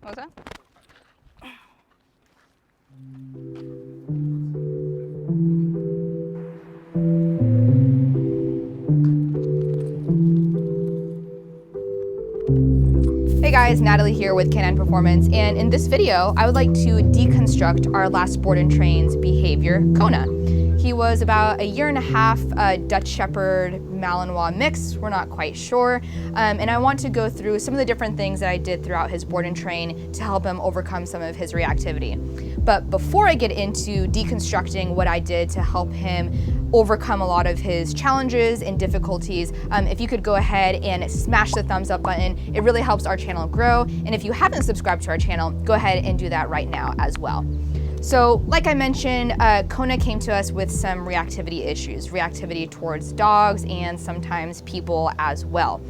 What was that? Hey guys, Natalie here with Canine Performance, and in this video, I would like to deconstruct our last board and train's behavior, Kona. He was about 1.5 years, a Dutch Shepherd Malinois mix, we're not quite sure, and I want to go through some of the different things that I did throughout his board and train to help him overcome some of his reactivity. But before I get into deconstructing what I did to help him overcome a lot of his challenges and difficulties, if you could go ahead and smash the thumbs up button, it really helps our channel grow. And if you haven't subscribed to our channel, go ahead and do that right now as well. So like I mentioned, Kona came to us with some reactivity issues, reactivity towards dogs and sometimes people as well.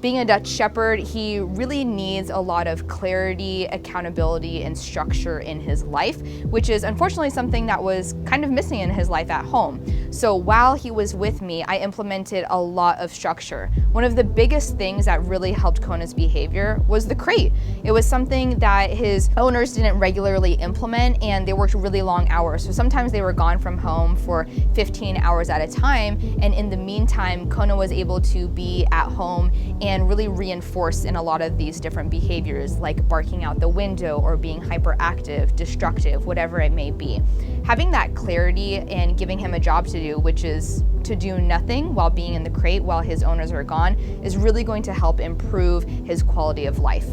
Being a Dutch Shepherd, he really needs a lot of clarity, accountability, and structure in his life, which is unfortunately something that was kind of missing in his life at home. So while he was with me, I implemented a lot of structure. One of the biggest things that really helped Kona's behavior was the crate. It was something that his owners didn't regularly implement, and they worked really long hours. So sometimes they were gone from home for 15 hours at a time, and in the meantime, Kona was able to be at home and really reinforce in a lot of these different behaviors, like barking out the window or being hyperactive, destructive, whatever it may be. Having that clarity and giving him a job to do, which is to do nothing while being in the crate while his owners are gone, is really going to help improve his quality of life.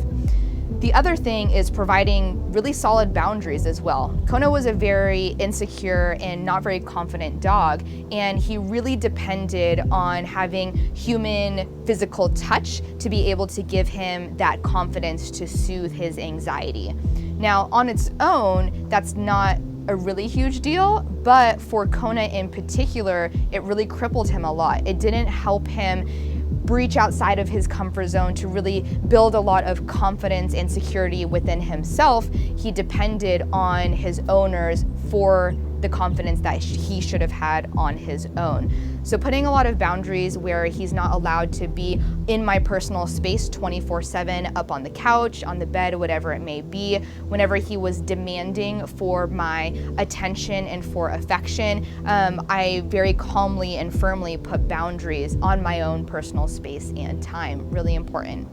The other thing is providing really solid boundaries as well. Kona was a very insecure and not very confident dog, and he really depended on having human physical touch to be able to give him that confidence to soothe his anxiety. Now, on its own, that's not a really huge deal, but for Kona in particular, it really crippled him a lot. It didn't help him breach outside of his comfort zone to really build a lot of confidence and security within himself. He depended on his owners for the confidence that he should have had on his own. So putting a lot of boundaries where he's not allowed to be in my personal space 24/7, up on the couch, on the bed, whatever it may be. Whenever he was demanding for my attention and for affection, I very calmly and firmly put boundaries on my own personal space and time. Really important.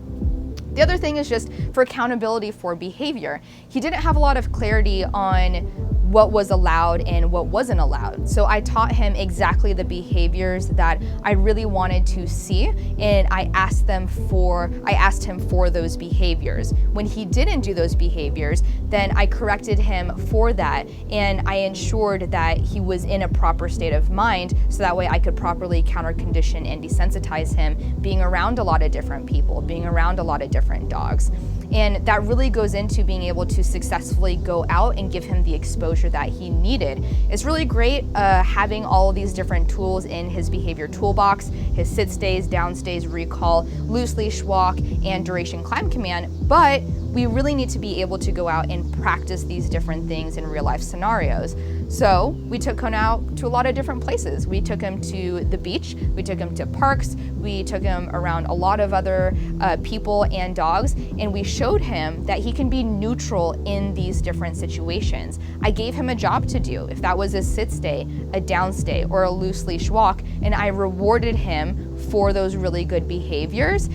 The other thing is just for accountability for behavior. He didn't have a lot of clarity on what was allowed and what wasn't allowed. So I taught him exactly the behaviors that I really wanted to see, and I asked him for those behaviors. When he didn't do those behaviors, then I corrected him for that, and I ensured that he was in a proper state of mind, so that way I could properly counter condition and desensitize him being around a lot of different people, being around a lot of different dogs. And that really goes into being able to successfully go out and give him the exposure that he needed. It's really great having all of these different tools in his behavior toolbox, his sit stays, down stays, recall, loose leash walk, and duration climb command, but we really need to be able to go out and practice these different things in real life scenarios. So we took Kona out to a lot of different places. We took him to the beach, we took him to parks, we took him around a lot of other people and dogs, and we showed him that he can be neutral in these different situations. I gave him a job to do, if that was a sit stay, a down stay, or a loose leash walk, and I rewarded him for those really good behaviors.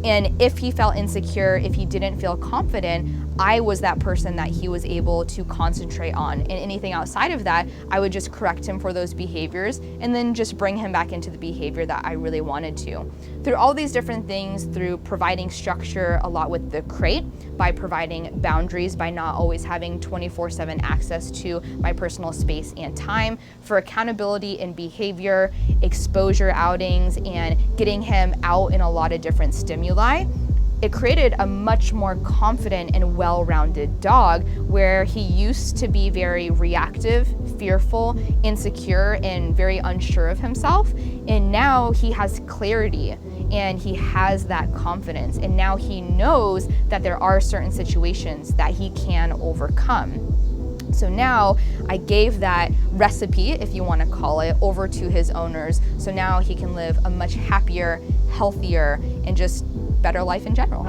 And if he felt insecure, if he didn't feel confident, I was that person that he was able to concentrate on. And anything outside of that, I would just correct him for those behaviors and then just bring him back into the behavior that I really wanted to. Through all these different things, through providing structure a lot with the crate, by providing boundaries, by not always having 24/7 access to my personal space and time, for accountability in behavior, exposure outings, and getting him out in a lot of different stimuli, it created a much more confident and well-rounded dog, where he used to be very reactive, fearful, insecure, and very unsure of himself. And now he has clarity and he has that confidence. And now he knows that there are certain situations that he can overcome. So now I gave that recipe, if you want to call it, over to his owners. So now he can live a much happier, healthier, and just better life in general.